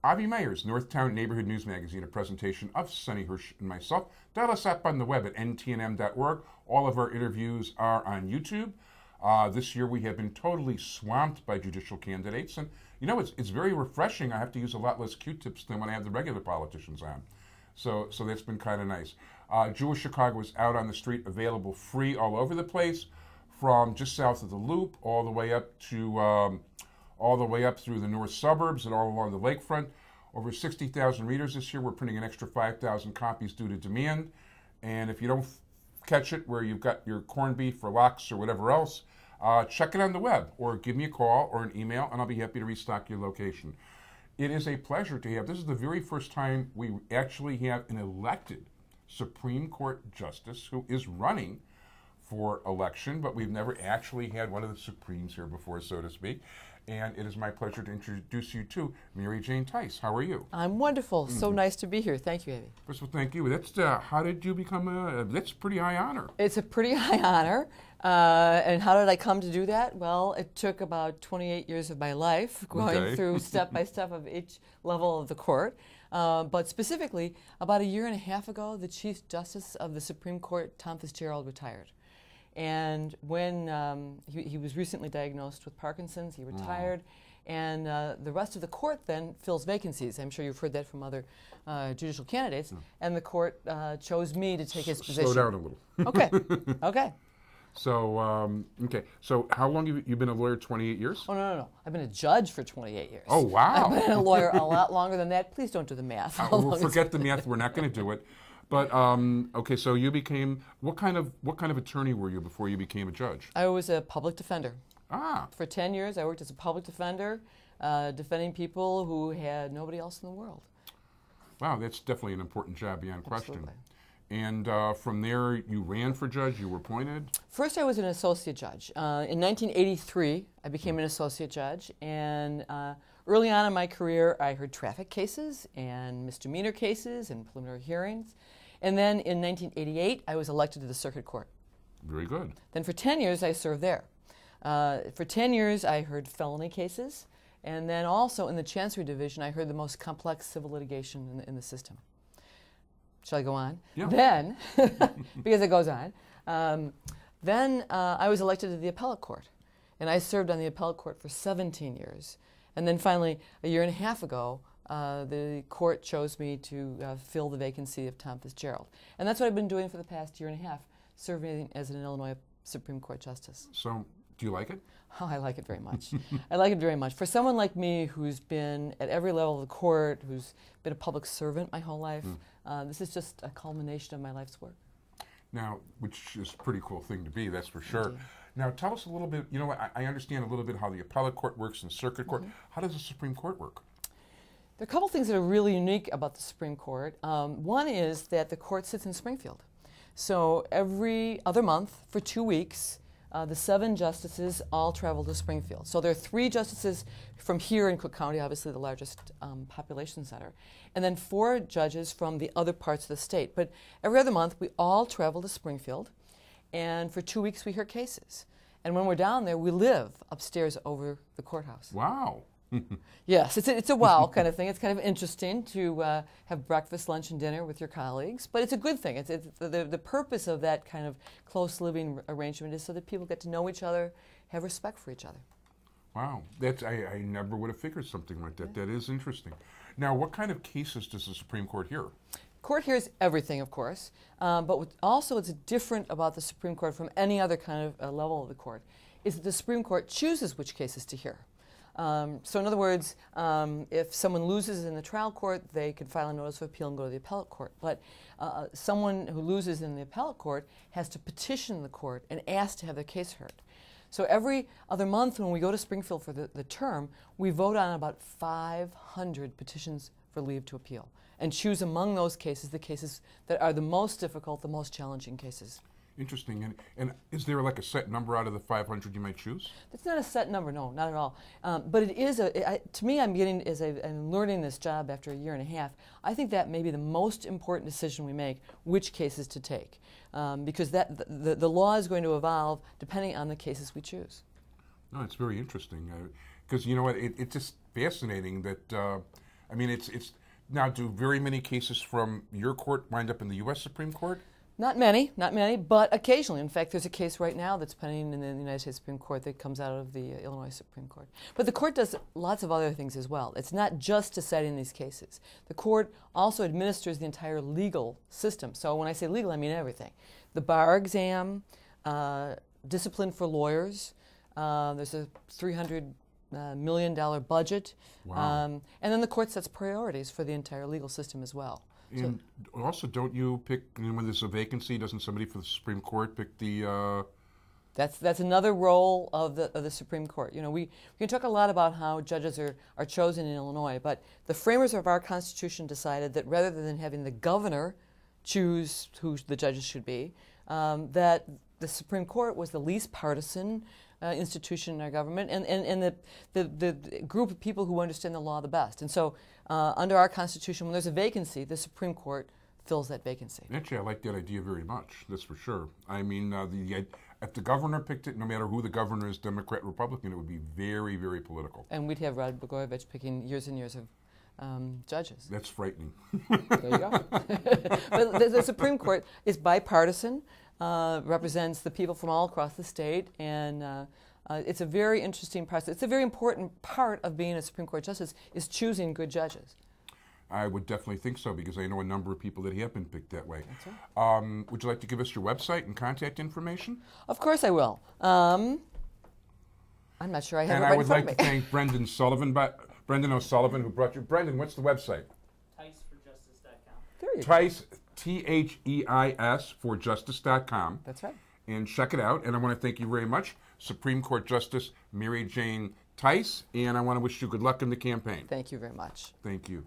Avi Meyer's Northtown Neighborhood News Magazine, a presentation of Sonny Hirsch and myself. Dial us up on the web at ntnm.org. All of our interviews are on YouTube. This year we have been totally swamped by judicial candidates, and you know, it's very refreshing. I have to use a lot less Q-tips than when I have the regular politicians on. So that's been kind of nice. Jewish Chicago is out on the street, available free all over the place, from just south of the Loop all the way up to through the north suburbs and all along the lakefront. Over 60,000 readers this year. We're printing an extra 5,000 copies due to demand. And if you don't catch it where you've got your corned beef or lox or whatever else, check it on the web or give me a call or an email, and I'll be happy to restock your location. It is a pleasure to have. This is the very first time we actually have an elected Supreme Court justice who is running for election, but we've never actually had one of the Supremes here before, so to speak. And it is my pleasure to introduce you to Mary Jane Theis. How are you? I'm wonderful. So nice to be here. Thank you, Abby. First of all, thank you. That's how did you become that's a pretty high honor. It's a pretty high honor. And how did I come to do that? Well, it took about 28 years of my life going through step by step of each level of the court. But specifically, about a year and a half ago, the Chief Justice of the Supreme Court, Tom Fitzgerald, retired. And when he was recently diagnosed with Parkinson's, he retired, and the rest of the court then fills vacancies. I'm sure you've heard that from other judicial candidates, and the court chose me to take his position. Slow down a little. Okay, okay. So, so how long have you been a lawyer, 28 years? Oh, no. I've been a judge for 28 years. Oh, wow. I've been a lawyer a lot longer than that. Please don't do the math. We'll forget the math. We're not going to do it. But okay, so you became what kind of attorney were you before you became a judge? I was a public defender. Ah. For 10 years, I worked as a public defender, defending people who had nobody else in the world. Wow, that's definitely an important job beyond question. Absolutely. And from there, you ran for judge. You were appointed. First, I was an associate judge. In 1983, I became an associate judge, and early on in my career, I heard traffic cases and misdemeanor cases and preliminary hearings. And then in 1988, I was elected to the circuit court. Very good. Then for 10 years, I served there. For 10 years, I heard felony cases. And then also in the Chancery Division, I heard the most complex civil litigation in the system. Shall I go on? Yeah. Then, because it goes on, then I was elected to the appellate court. And I served on the appellate court for 17 years. And then finally, a year and a half ago, the court chose me to fill the vacancy of Tom Fitzgerald. And that's what I've been doing for the past year and a half, serving as an Illinois Supreme Court Justice. So, do you like it? Oh, I like it very much. I like it very much. For someone like me who's been at every level of the court, who's been a public servant my whole life, this is just a culmination of my life's work. Now, which is a pretty cool thing to be, that's for sure. Now, tell us a little bit, you know what, I understand a little bit how the appellate court works and circuit court. How does the Supreme Court work? There are a couple things that are really unique about the Supreme Court. One is that the court sits in Springfield. So every other month for 2 weeks, the 7 justices all travel to Springfield. So there are 3 justices from here in Cook County, obviously the largest population center, and then 4 judges from the other parts of the state. But every other month, we all travel to Springfield, and for 2 weeks we hear cases. And when we're down there, we live upstairs over the courthouse. Wow. Yes, it's a wow kind of thing. It's kind of interesting to have breakfast, lunch, and dinner with your colleagues, but it's a good thing. It's the purpose of that kind of close living arrangement is so that people get to know each other, have respect for each other. Wow, I never would have figured something like that. Yeah. That is interesting. Now, what kind of cases does the Supreme Court hear? Court hears everything, of course, but also it's different about the Supreme Court from any other kind of level of the court, is that the Supreme Court chooses which cases to hear. So in other words, if someone loses in the trial court, they can file a notice of appeal and go to the appellate court. But someone who loses in the appellate court has to petition the court and ask to have their case heard. So every other month when we go to Springfield for the term, we vote on about 500 petitions for leave to appeal and choose among those cases the cases that are the most difficult, the most challenging cases. Interesting. And is there like a set number out of the 500 you might choose? It's not a set number, no, not at all. But it is, to me, I'm learning this job after a year and a half, I think that may be the most important decision we make, which cases to take. Because the law is going to evolve depending on the cases we choose. No, it's very interesting. Because you know what, it's just fascinating that, I mean, it's now. Do very many cases from your court wind up in the U.S. Supreme Court? Not many, but occasionally. In fact, there's a case right now that's pending in the United States Supreme Court that comes out of the Illinois Supreme Court. But the court does lots of other things as well. It's not just deciding these cases. The court also administers the entire legal system. So when I say legal, I mean everything. The bar exam, discipline for lawyers. There's a $300 million budget. Wow. And then the court sets priorities for the entire legal system as well. And also, don't you pick, when there's a vacancy, doesn't somebody for the Supreme Court pick the... That's another role of the Supreme Court. You know, we can talk a lot about how judges are chosen in Illinois, but the framers of our Constitution decided that rather than having the governor choose who the judges should be, that the Supreme Court was the least partisan institution in our government and the group of people who understand the law the best. And so under our Constitution, when there's a vacancy, the Supreme Court fills that vacancy. Actually, I like that idea very much, that's for sure. I mean, if the governor picked it, no matter who the governor is, Democrat, Republican, it would be very, very political. And we'd have Rod Blagojevich picking years and years of judges. That's frightening. There you go. But the Supreme Court is bipartisan, represents the people from all across the state, and it's a very interesting process. It's a very important part of being a Supreme Court justice is choosing good judges. I would definitely think so, because I know a number of people that have been picked that way. That's right. Would you like to give us your website and contact information? Of course I will. I'm not sure I have it right in front of me. And I would like to thank Brendan O'Sullivan, who brought you. Brendan, what's the website? TheisForJustice.com. There you go. Theis, Theis, for justice.com. That's right. And check it out. And I want to thank you very much, Supreme Court Justice Mary Jane Theis, and I want to wish you good luck in the campaign. Thank you very much. Thank you.